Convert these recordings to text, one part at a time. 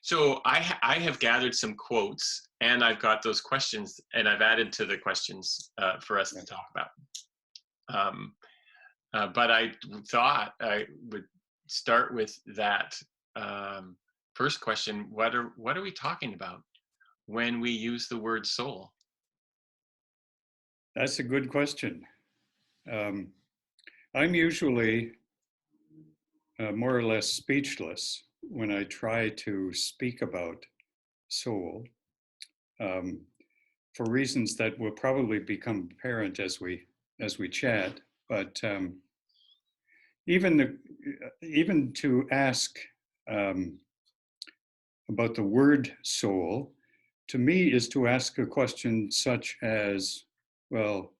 So I have gathered some quotes, and I've got those questions, and I've added to the questions for us to talk about. But I thought I would start with that first question. What are we talking about when we use the word soul? That's a good question. I'm usually more or less speechless when I try to speak about soul, um, for reasons that will probably become apparent as we chat. But even to ask um, about the word soul, to me, is to ask a question such as, well,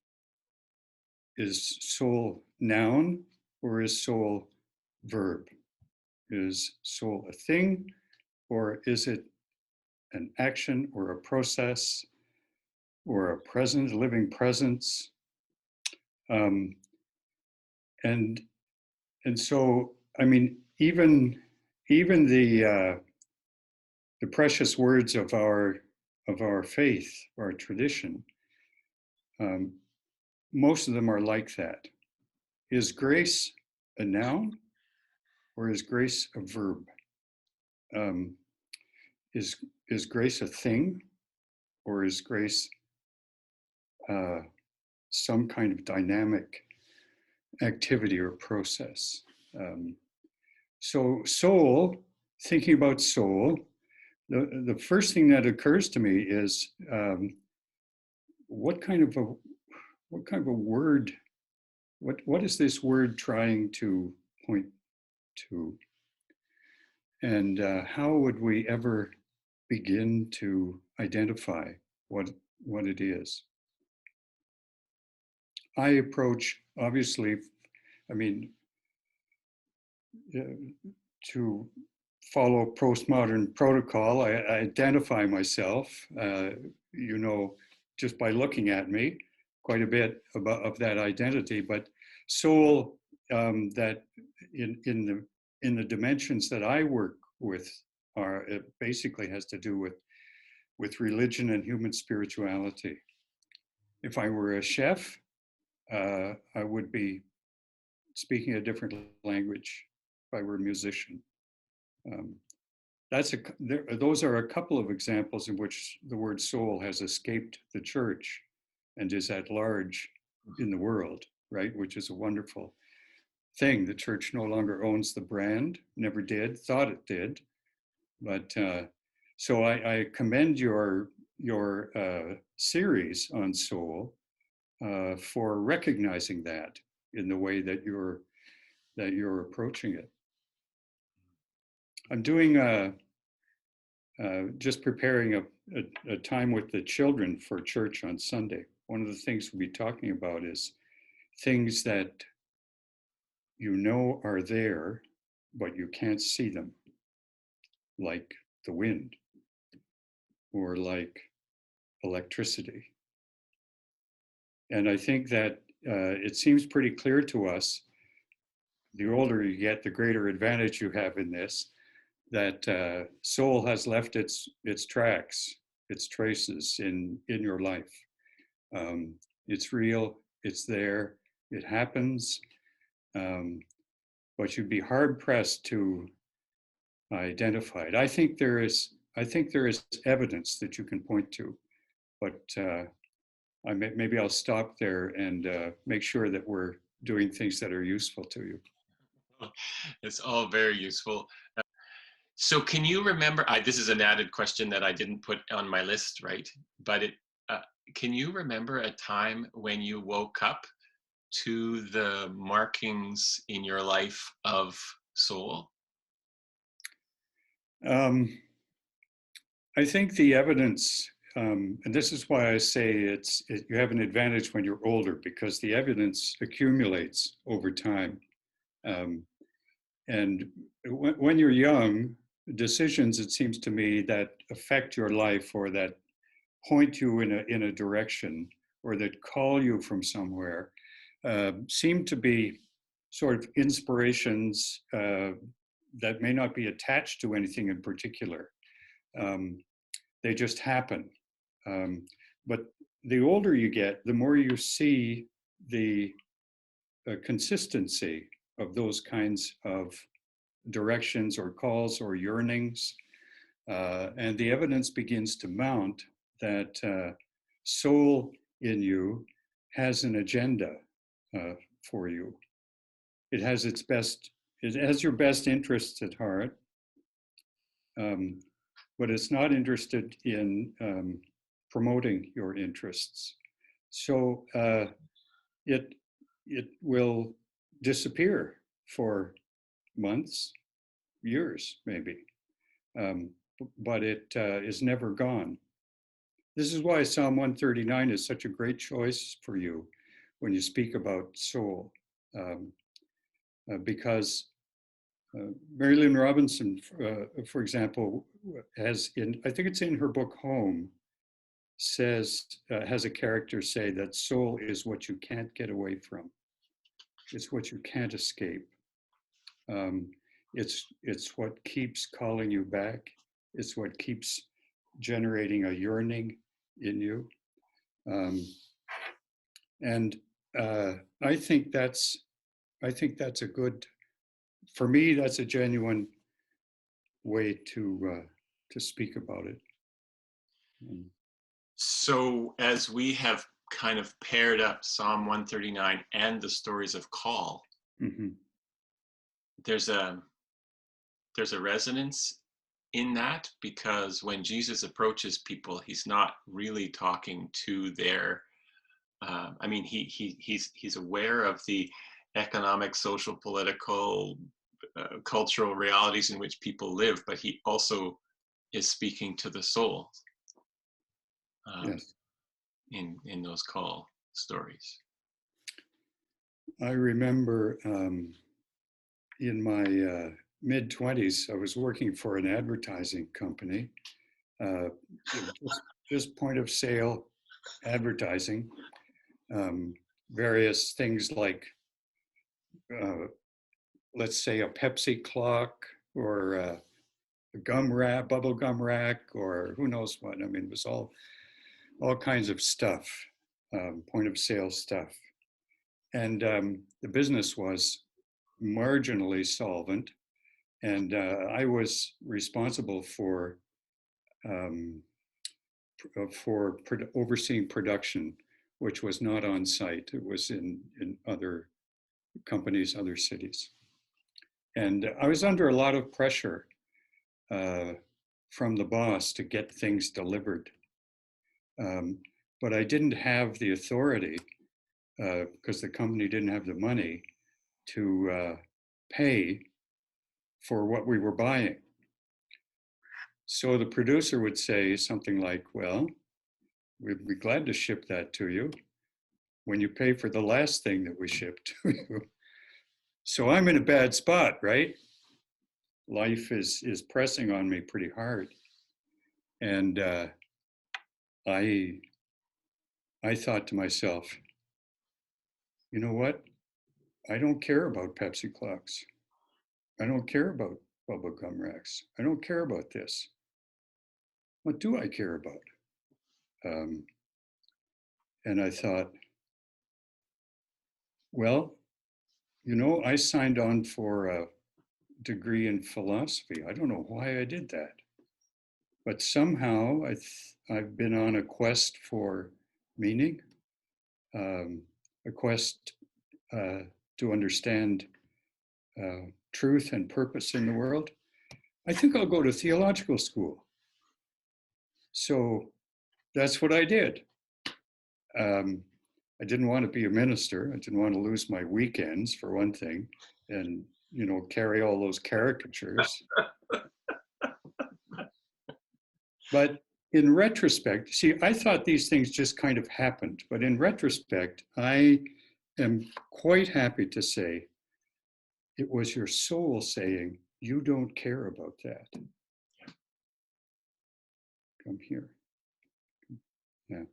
is soul noun or is soul verb? Is soul a thing or is it an action or a process or a present, living presence? Um, and and so, I mean, even the precious words of our faith, our tradition, um, most of them are like that. Is grace a noun or is grace a verb? Um, is grace a thing or is grace uh, some kind of dynamic activity or process? So soul, thinking about soul, the first thing that occurs to me is what kind of a word, what is this word trying to point to? And how would we ever begin to identify what it is? I approach, obviously, I mean, to follow postmodern protocol, I identify myself, just by looking at me, quite a bit of that identity. But soul, that in the dimensions that I work with, it basically has to do with religion and human spirituality. If I were a chef, I would be speaking a different language. If I were a musician, um, those are a couple of examples in which the word soul has escaped the church and is at large in the world, right? Which is a wonderful thing. The church no longer owns the brand, never did, thought it did. But so I commend your series on soul for recognizing that in the way that you're approaching it. I'm doing just preparing a time with the children for church on Sunday. One of the things we'll be talking about is things that you know are there, but you can't see them, like the wind or like electricity. And I think that it seems pretty clear to us, the older you get, the greater advantage you have in this, that soul has left its tracks, its traces in your life. It's real, it's there, it happens, but you'd be hard pressed to identify it. I think there is evidence that you can point to, but maybe I'll stop there and make sure that we're doing things that are useful to you. It's all very useful. So can you remember, this is an added question that I didn't put on my list, right? But can you remember a time when you woke up to the markings in your life of soul? I think the evidence, and this is why I say you have an advantage when you're older, because the evidence accumulates over time. And when you're young, decisions, it seems to me, that affect your life or that point you in a direction or that call you from somewhere seem to be sort of inspirations that may not be attached to anything in particular. Um, they just happen. But the older you get, the more you see the consistency of those kinds of directions or calls or yearnings. And the evidence begins to mount that soul in you has an agenda for you. It has its best, it has your best interests at heart, um, but it's not interested in promoting your interests. So it it will disappear for months, years, maybe, um, but it is never gone. This is why Psalm 139 is such a great choice for you when you speak about soul, um, because Mary Lynn Robinson, for example, has in, I think it's in her book Home, says, has a character say that soul is what you can't get away from. It's what you can't escape. Um, it's what keeps calling you back. It's what keeps generating a yearning in you. Um, and uh, I think that's I think that's a good, for me. That's a genuine way to speak about it. Mm. So as we have kind of paired up Psalm 139 and the stories of call, Mhm. there's a there's a resonance in that, because when Jesus approaches people, he's not really talking to their I mean, he's aware of the economic, social, political, cultural realities in which people live, but he also is speaking to the soul, um, Yes, in those call stories. I remember in my mid 20s, I was working for an advertising company, uh, just point of sale advertising, um, various things like, uh, let's say, a Pepsi clock or a gum rack, bubble gum rack, or who knows what. I mean, it was all kinds of stuff, point of sale stuff. And the business was marginally solvent. And I was responsible um, overseeing production, which was not on site. It was in other companies, other cities. And I was under a lot of pressure uh, from the boss to get things delivered. Um, but I didn't have the authority because the company didn't have the money to pay for what we were buying. So the producer would say something like, well, we'd be glad to ship that to you when you pay for the last thing that we shipped to you. So I'm in a bad spot, right? Life is pressing on me pretty hard. And I I thought to myself, you know what? I don't care about Pepsi clocks. I don't care about bubble gum racks. I don't care about this. What do I care about? Um, and I thought, well, I signed on for a degree in philosophy. I don't know why I did that, but somehow I've been on a quest for meaning, um, a quest to understand truth and purpose in the world. I think I'll go to theological school. So that's what I did. Um, I didn't want to be a minister. I didn't want to lose my weekends, for one thing, and carry all those caricatures. But in retrospect, see, I thought these things just kind of happened. But in retrospect, I am quite happy to say it was your soul saying, you don't care about that. Come here. Yeah.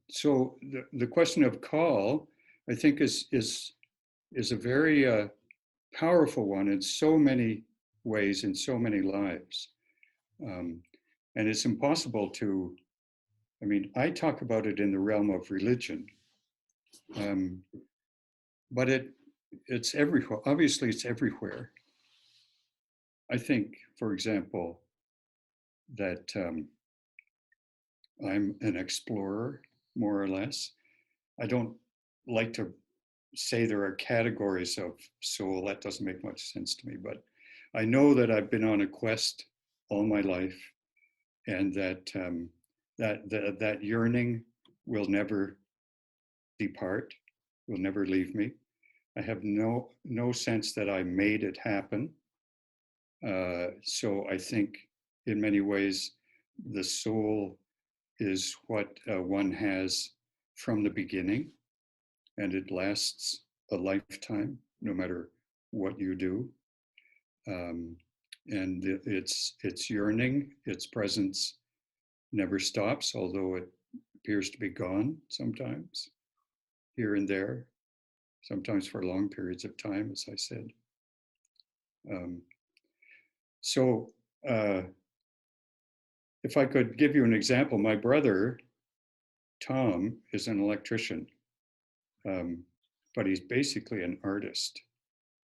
So the question of call, I think, is a very powerful one in so many ways, in so many lives. Um, and it's impossible to, I mean, I talk about it in the realm of religion, um, but it's everywhere. Obviously, it's everywhere. I think, for example, that I'm an explorer, more or less. I don't like to say there are categories of soul. That doesn't make much sense to me, but I know that I've been on a quest all my life, and that that yearning will never depart, will never leave me. I have no sense that I made it happen. So I think, in many ways, the soul is what one has from the beginning, and it lasts a lifetime, no matter what you do. Um, and its yearning, its presence never stops, although it appears to be gone sometimes, here and there, sometimes for long periods of time, as I said. Um, so, if I could give you an example, my brother, Tom, is an electrician, um, but he's basically an artist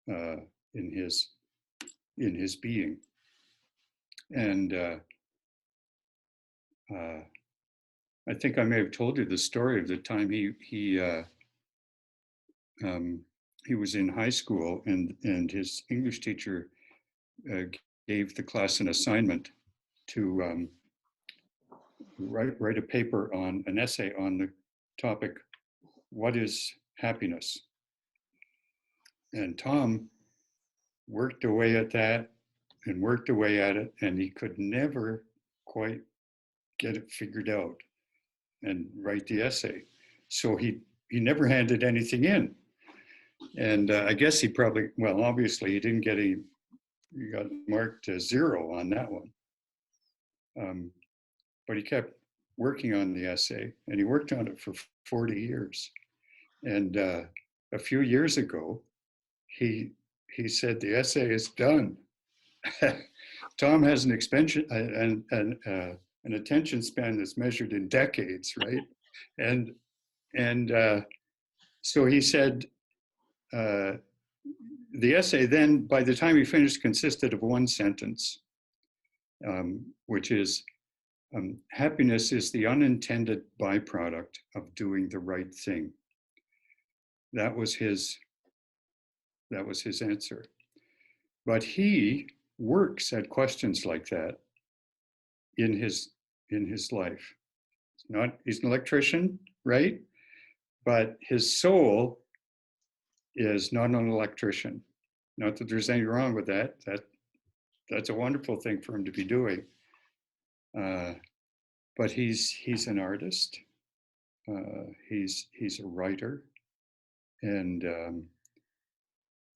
uh, in his in his being. And I think I may have told you the story of the time um, he was in high school, and his English teacher uh, gave the class an assignment to write a paper on an essay on the topic, "What is happiness?" And Tom worked away at that and worked away at it, and he could never quite get it figured out and write the essay. So he never handed anything in. And I guess he probably, well, obviously he didn't get he got marked 0 on that one. Um, but he kept working on the essay, and he worked on it for 40 years. And a few years ago, he he said the essay is done. Tom has an expansion an attention span that's measured in decades, right? And and so he said uh, the essay then, by the time he finished, consisted of one sentence, which is happiness is the unintended byproduct of doing the right thing. That was his answer. But he works at questions like that in his life. He's an electrician, right? But his soul is not an electrician. Not that there's anything wrong with that. That's a wonderful thing for him to be doing. But he's an artist. He's a writer, and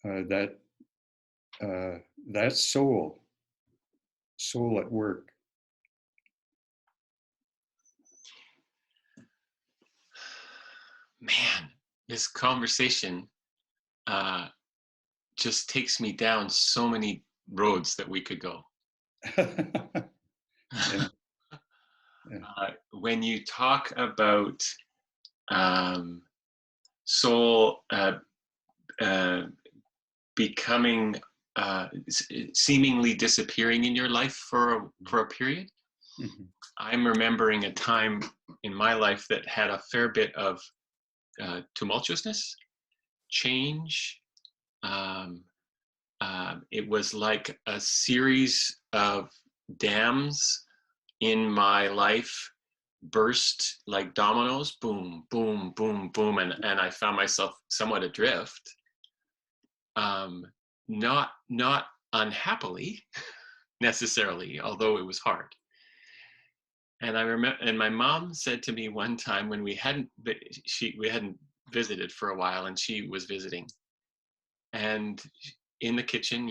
that that's soul at work. Man, this conversation uh, just takes me down so many roads that we could go. Yeah, yeah. When you talk about um, soul uh, becoming seemingly disappearing in your life for a period, Mm-hmm. I'm remembering a time in my life that had a fair bit of tumultuousness, change. Um, it was like a series of dams in my life burst like dominoes, boom, boom, boom, boom, and I found myself somewhat adrift. Not unhappily necessarily, although it was hard. And I remember, and my mom said to me one time when we hadn't visited for a while, and she was visiting, and in the kitchen,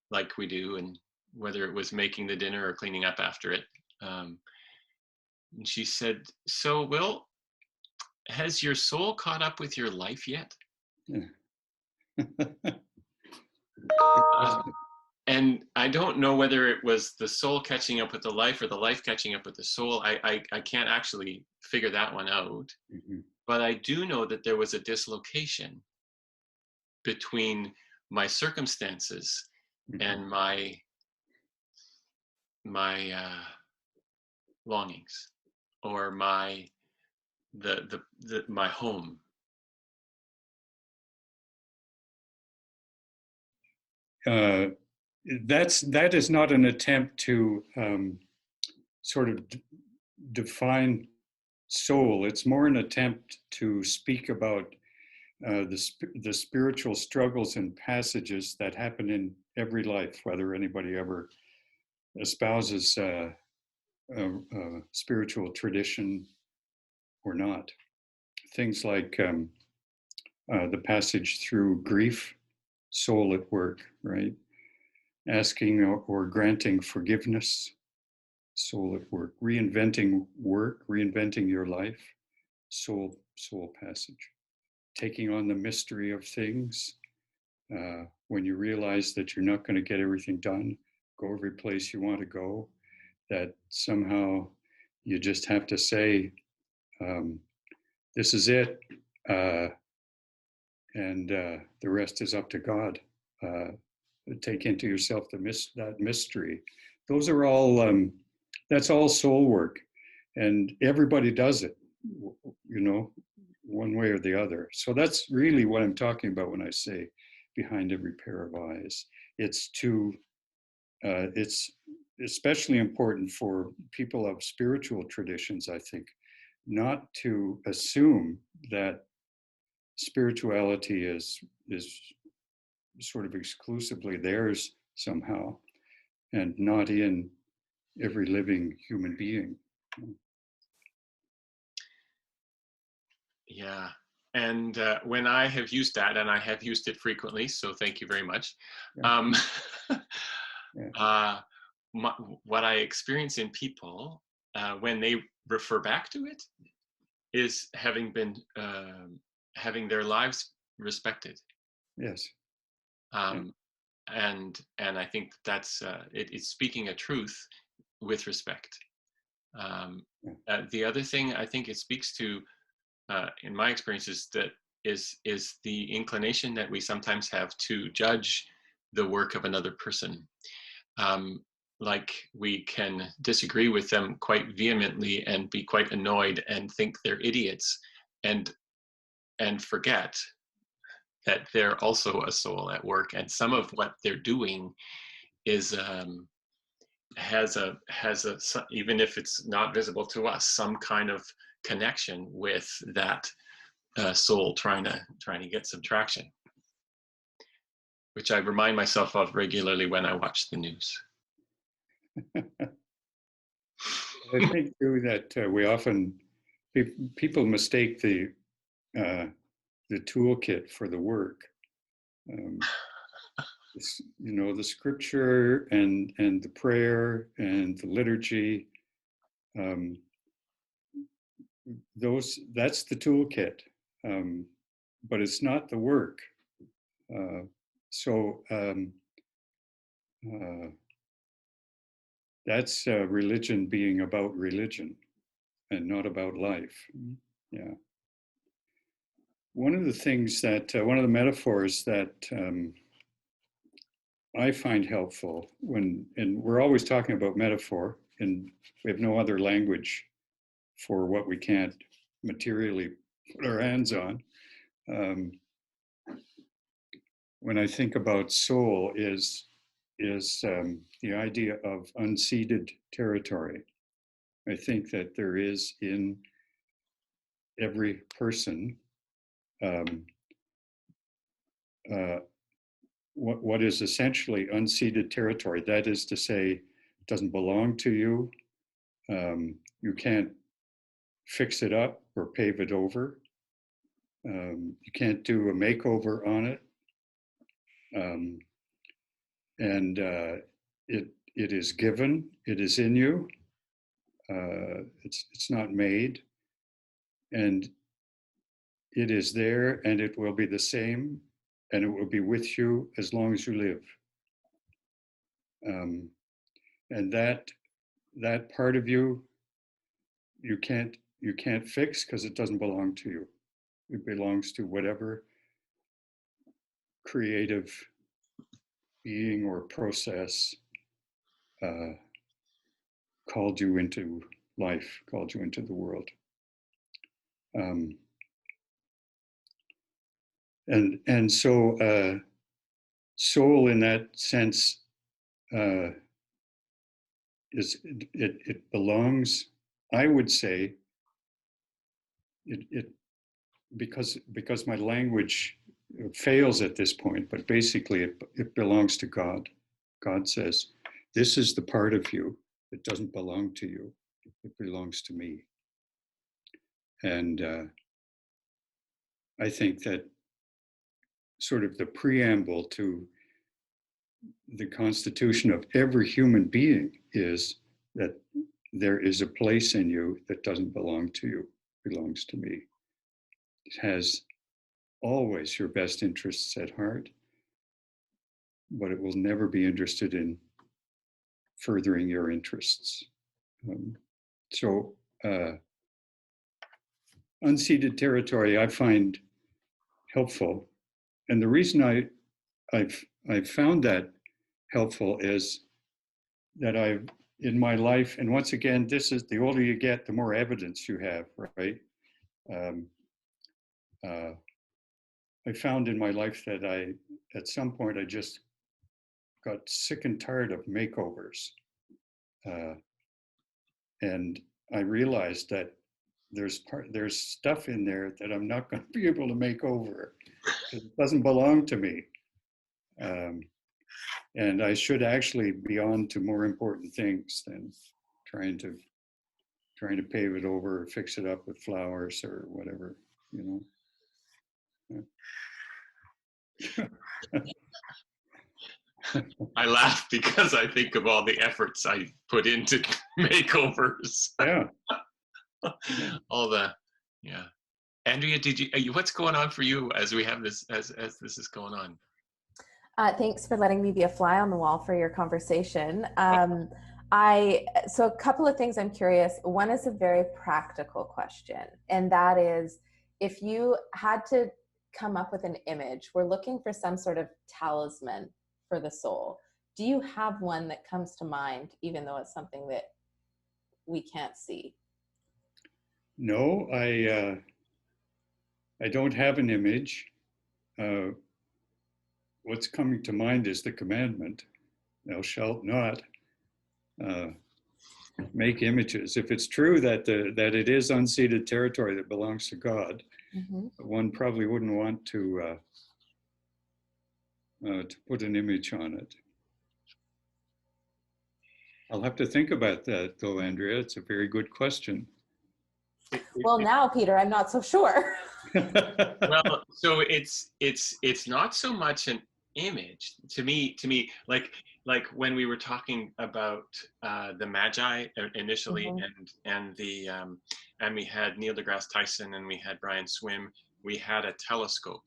like we do, and whether it was making the dinner or cleaning up after it, and she said, "So, Will, has your soul caught up with your life yet?" Yeah. Uh, and I don't know whether it was the soul catching up with the life or the life catching up with the soul. I can't actually figure that one out. Mhm. But I do know that there was a dislocation between my circumstances Mhm. and my longings, or my home. Uh, that is not an attempt to sort of define soul. It's more an attempt to speak about the spiritual struggles and passages that happen in every life, whether anybody ever espouses a spiritual tradition or not. Things like the passage through grief, soul at work, right? Asking or granting forgiveness, soul at work. Reinventing work, reinventing your life, soul passage. Taking on the mystery of things, when you realize that you're not going to get everything done, go every place you want to go, that somehow you just have to say, um, this is it, uh, and the rest is up to God. Uh, Take into yourself that mystery. Those are all, that's all soul work. And everybody does it, you know, one way or the other. So that's really what I'm talking about when I say behind every pair of eyes. It's especially important for people of spiritual traditions, I think, not to assume that spirituality is sort of exclusively theirs somehow and not in every living human being. Yeah. And when I have used that, and I have used it frequently, so thank you very much. Yeah, Um, yeah, uh, my, what I experience in people when they refer back to it is having their lives respected. yes, yeah, Um, and I think that's it's speaking a truth with respect. Um, yeah. the other thing I think it speaks to, in my experience, is that is the inclination that we sometimes have to judge the work of another person. Um, like we can disagree with them quite vehemently and be quite annoyed and think they're idiots, and forget that they're also a soul at work, and some of what they're doing is has a even if it's not visible to us, some kind of connection with that soul trying to get some traction, which I remind myself of regularly when I watch the news. I think too that we often people mistake uh, the toolkit for the work. Um, the scripture and the prayer and the liturgy. Um, that's the toolkit, um, but it's not the work. Uh, so uh, that's religion being about religion and not about life. Yeah. One of the metaphors that I find helpful and we're always talking about metaphor, and we have no other language for what we can't materially put our hands on. Um, when I think about soul, is the idea of unceded territory. I think that there is in every person um, uh, what is essentially unceded territory. That is to say, it doesn't belong to you. You can't fix it up or pave it over. You can't do a makeover on it. Um, and it is given. It is in you. It's not made, and it is there, and it will be the same, and it will be with you as long as you live. um, and that part of you, you can't fix because it doesn't belong to you. It belongs to whatever creative being or process uh, called you into life, called you into the world. Um, and so soul in that sense is it belongs, I would say, it because my language fails at this point, but basically it belongs to God. God says, this is the part of you that doesn't belong to you. It belongs to me. And I think that sort of the preamble to the constitution of every human being is that there is a place in you that doesn't belong to you, belongs to me. It has always your best interests at heart, but it will never be interested in furthering your interests. Um, so, unceded territory I find helpful, and the reason I've found that helpful is that I've in my life, and once again, this is the older you get, the more evidence you have, right? Um, uh, I found in my life that at some point, I just got sick and tired of makeovers. Uh, and I realized that there's stuff in there that I'm not going to be able to make over. It doesn't belong to me. Um, and I should actually be on to more important things than trying to pave it over or fix it up with flowers or whatever, you know. I laugh because I think of all the efforts I put into makeovers. Yeah. All the, yeah. Andrea, what's going on for you as we have this, as this is going on? Thanks for letting me be a fly on the wall for your conversation. So a couple of things I'm curious. One is a very practical question, and that is, if you had to come up with an image, we're looking for some sort of talisman for the soul. Do you have one that comes to mind, even though it's something that we can't see? No, I don't have an image. What's coming to mind is the commandment, thou shalt not uh, make images. If it's true that that it is unceded territory that belongs to God, Mm-hmm. one probably wouldn't want to put an image on it. I'll have to think about that, though, Andrea. It's a very good question. Well, now, Peter, I'm not so sure. Well, so it's not so much an image to me. Like when we were talking about the Magi initially, Mm-hmm. and we had Neil deGrasse Tyson and we had Brian Swim. We had a telescope.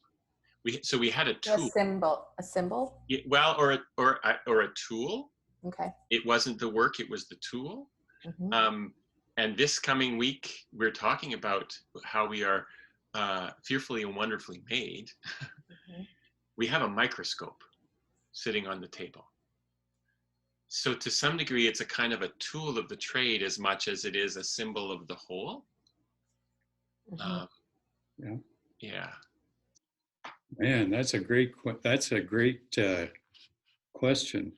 We had a A tool. symbol. A symbol. Well, or a tool. Okay. It wasn't the work; it was the tool. Mm-hmm. And this coming week, we're talking about how we are fearfully and wonderfully made. Mm-hmm. We have a microscope sitting on the table. So to some degree, it's a kind of a tool of the trade as much as it is a symbol of the whole. Mm-hmm. Yeah. Yeah. Man, that's a great question.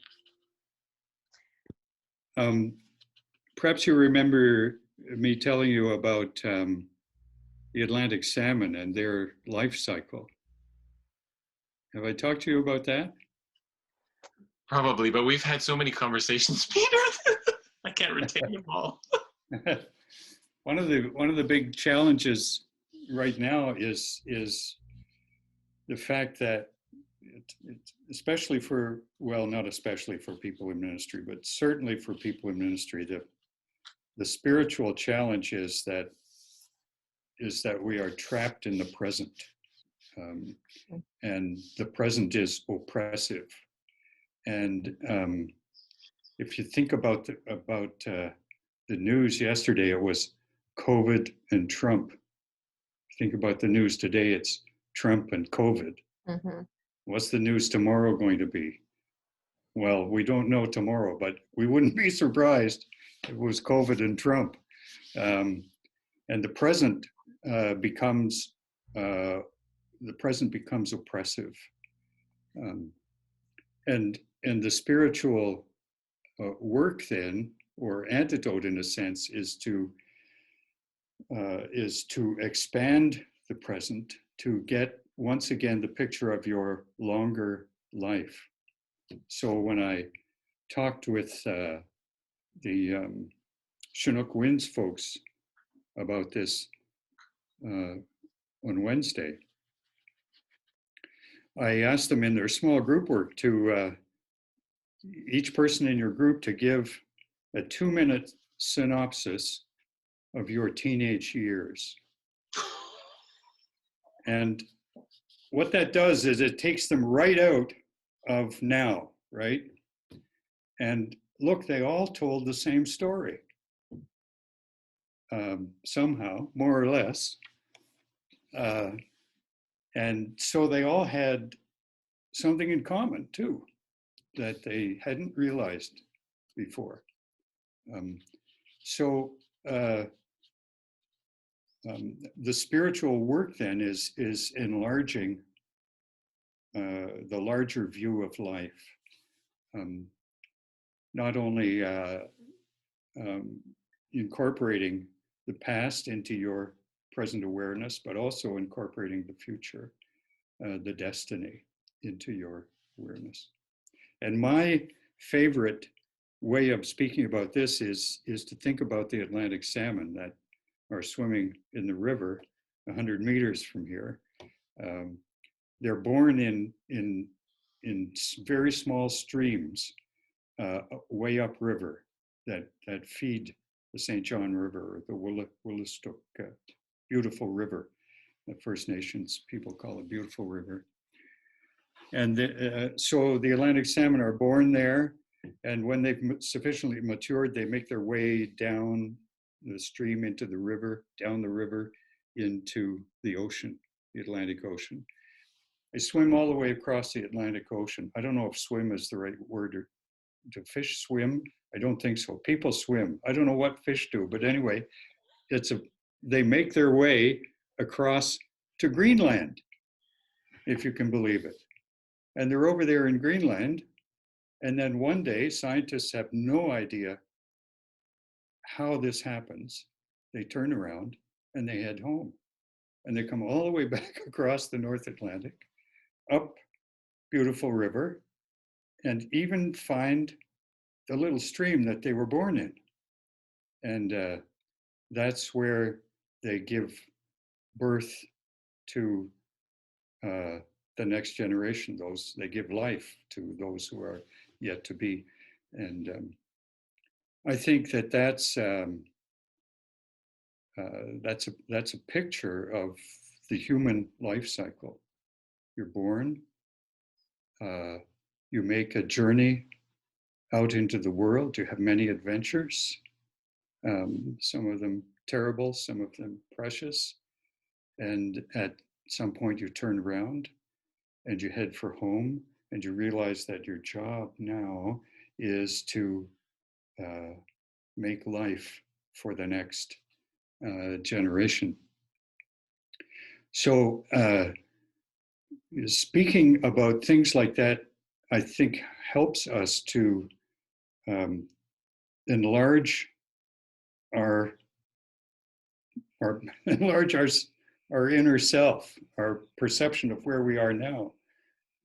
Perhaps you remember me telling you about the Atlantic salmon and their life cycle. Have I talked to you about that? Probably, but we've had so many conversations, Peter. I can't retain them all. One of the big challenges right now is the fact that especially for, well, not especially for people in ministry, but certainly for people in ministry, the spiritual challenge is that we are trapped in the present, and the present is oppressive, and if you think about the news yesterday, it was COVID and Trump. Think about the news today, it's Trump and COVID. Mm-hmm. What's the news tomorrow going to be? Well, we don't know tomorrow, but we wouldn't be surprised if it was COVID and Trump. And the present becomes oppressive, and the spiritual work then, or antidote in a sense, is to expand the present, to get once again the picture of your longer life. So when I talked with the Chinook Winds folks about this on Wednesday, I asked them in their small group work to each person in your group to give a 2-minute synopsis of your teenage years. And what that does is it takes them right out of now, right? And look, they all told the same story, somehow, more or less. And so they all had something in common too, that they hadn't realized before. The spiritual work then is enlarging the larger view of life. Not only incorporating the past into your present awareness, but also incorporating the future, the destiny into your awareness. And my favorite way of speaking about this is to think about the Atlantic salmon that are swimming in the river 100 meters from here. They're born in very small streams way upriver that feed the St. John River, or the Willistook, beautiful river. The First Nations people call it beautiful river. And so the Atlantic salmon are born there, and when they've sufficiently matured, they make their way down the stream into the river, down the river into the ocean, the Atlantic Ocean. They swim all the way across the Atlantic Ocean. I don't know if swim is the right word. Or do fish swim? I don't think so. People swim. I don't know what fish do, but anyway, they make their way across to Greenland, if you can believe it. And they're over there in Greenland, and then one day, scientists have no idea how this happens. They turn around and they head home. And they come all the way back across the North Atlantic, up beautiful river, and even find the little stream that they were born in. And that's where they give birth to the next generation. They give life to those who are yet to be. And I think that's a picture of the human life cycle. You're born, you make a journey out into the world. You have many adventures, some of them terrible, some of them precious. And at some point you turn around and you head for home, and you realize that your job now is to make life for the next generation. So speaking about things like that, I think helps us to enlarge our inner self, our perception of where we are now.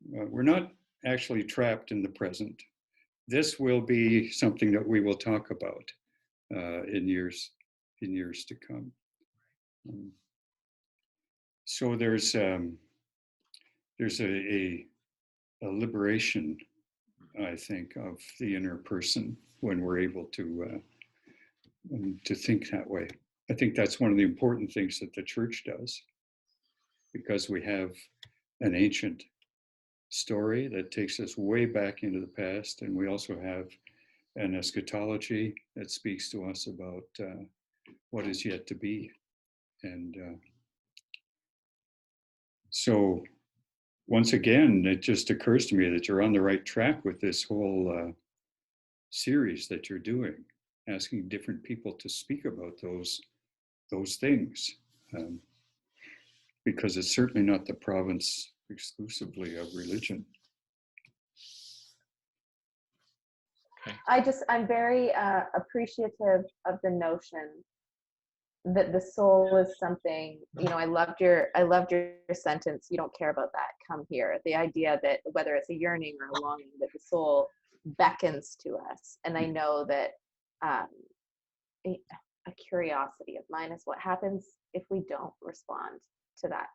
We're not actually trapped in the present. This will be something that we will talk about in years to come. So there's a liberation, I think, of the inner person when we're able to think that way. I think that's one of the important things that the church does, because we have an ancient story that takes us way back into the past, and we also have an eschatology that speaks to us about what is yet to be. And so once again, it just occurs to me that you're on the right track with this whole series that you're doing, asking different people to speak about those things, because it's certainly not the province exclusively of religion. Okay. I'm very appreciative of the notion that the soul is something, I loved your sentence, you don't care about that, come here. The idea that whether it's a yearning or a longing, that the soul beckons to us. And I know that a curiosity of mine is what happens if we don't respond to that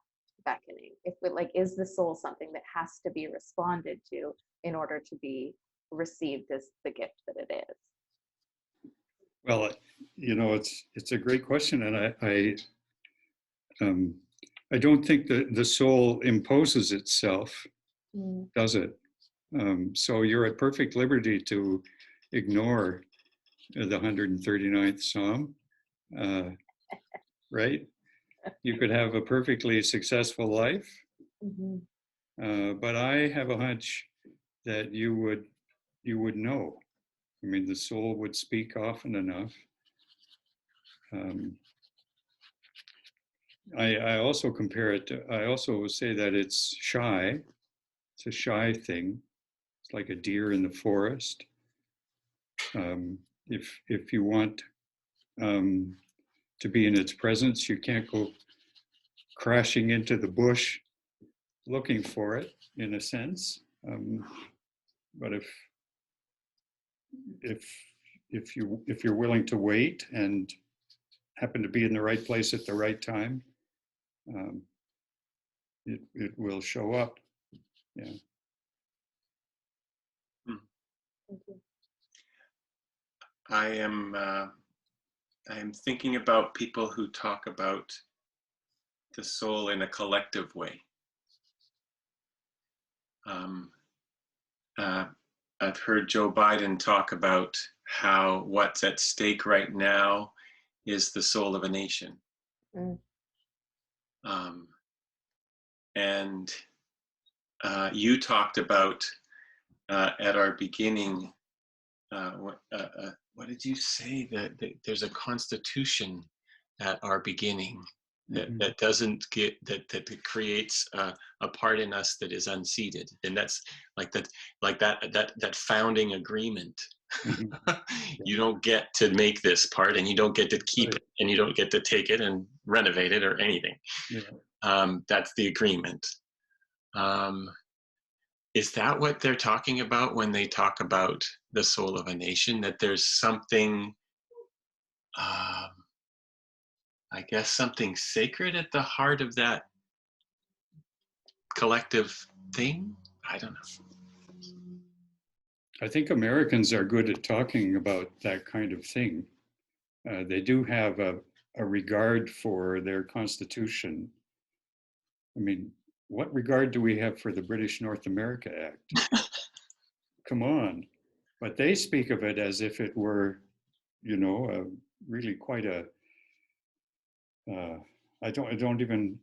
beckoning. If we, like, is the soul something that has to be responded to in order to be received as the gift that it is? Well, it's a great question, and I don't think that the soul imposes itself, does it? So you're at perfect liberty to ignore the 139th Psalm, right? You could have a perfectly successful life, but I have a hunch that you would know. I mean, the soul would speak often enough. I also compare it to, I also say that it's shy. It's a shy thing. It's like a deer in the forest. If you want to be in its presence, you can't go crashing into the bush looking for it, in a sense. But if you're willing to wait and happen to be in the right place at the right time, it will show up. Yeah. Thank you. I am thinking about people who talk about the soul in a collective way. I've heard Joe Biden talk about how what's at stake right now is the soul of a nation. And you talked about at our beginning, what did you say? That there's a constitution at our beginning that doesn't get that creates a part in us that is unseated, and that's that founding agreement. You don't get to make this part, and you don't get to keep it, and you don't get to take it and renovate it or anything. That's the agreement. Is that what they're talking about when they talk about the soul of a nation? That there's something, I guess, something sacred at the heart of that collective thing? I don't know. I think Americans are good at talking about that kind of thing. They do have a regard for their constitution. I mean, what regard do we have for the British North America Act? Come on. But they speak of it as if it were, really quite a, I don't even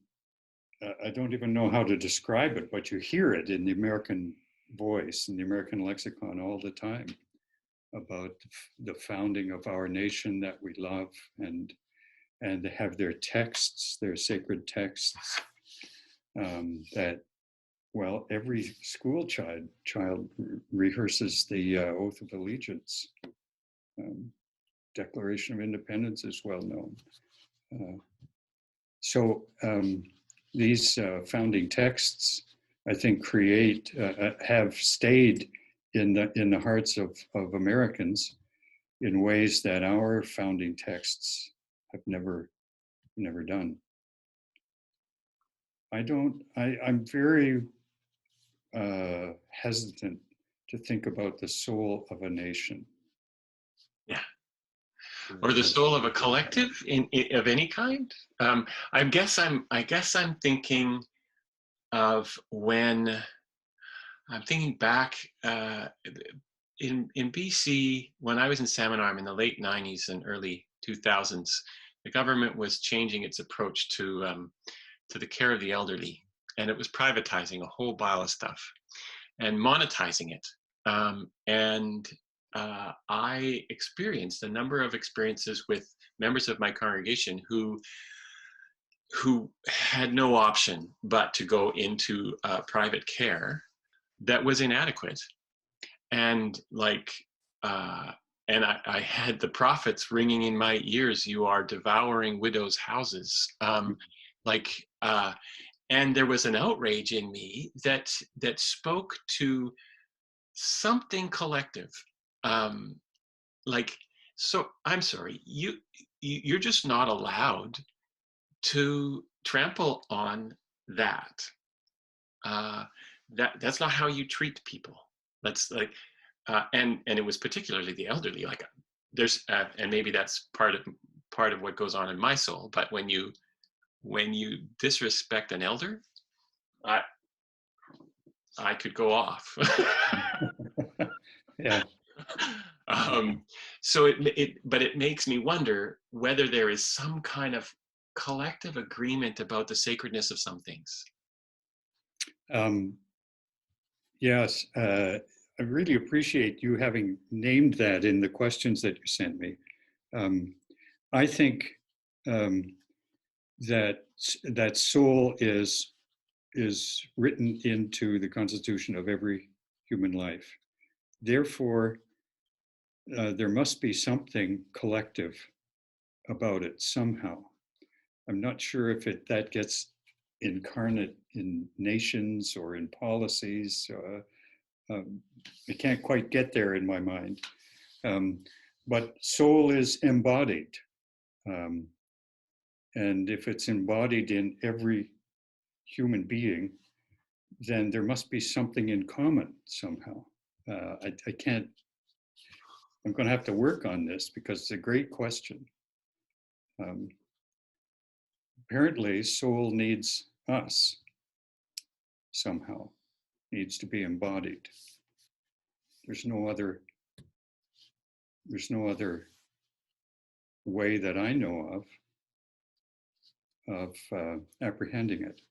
know how to describe it, but you hear it in the American voice, in the American lexicon all the time, about the founding of our nation that we love, and they have their texts, their sacred texts, that, well, every school child rehearses the Oath of Allegiance. Declaration of Independence is well known. So these founding texts, I think, have stayed in the hearts of Americans in ways that our founding texts have never done. I'm very hesitant to think about the soul of a nation. Yeah. Or the soul of a collective of any kind. I guess I'm thinking of when I'm thinking back in BC, when I was in Salmon Arm in the late 90s and early 2000s, the government was changing its approach to the care of the elderly, and it was privatizing a whole pile of stuff and monetizing it. I experienced a number of experiences with members of my congregation who had no option but to go into private care that was inadequate. And like, and I had the prophets ringing in my ears, "You are devouring widows' houses." Like, and there was an outrage in me that spoke to something collective. Um, like, so I'm sorry, you're just not allowed to trample on that. Uh, that's not how you treat people. That's like, and it was particularly the elderly. Like, there's and maybe that's part of what goes on in my soul. But when you disrespect an elder, I I could go off. Yeah. So but it makes me wonder whether there is some kind of collective agreement about the sacredness of some things. Yes, I really appreciate you having named that in the questions that you sent me. I think that soul is written into the constitution of every human life. Therefore, there must be something collective about it somehow. I'm not sure if that gets incarnate in nations or in policies. I can't quite get there in my mind. But soul is embodied. And if it's embodied in every human being, then there must be something in common somehow. I can't, I'm going to have to work on this because it's a great question. Apparently, soul needs us somehow, needs to be embodied. There's no other way that I know of apprehending it.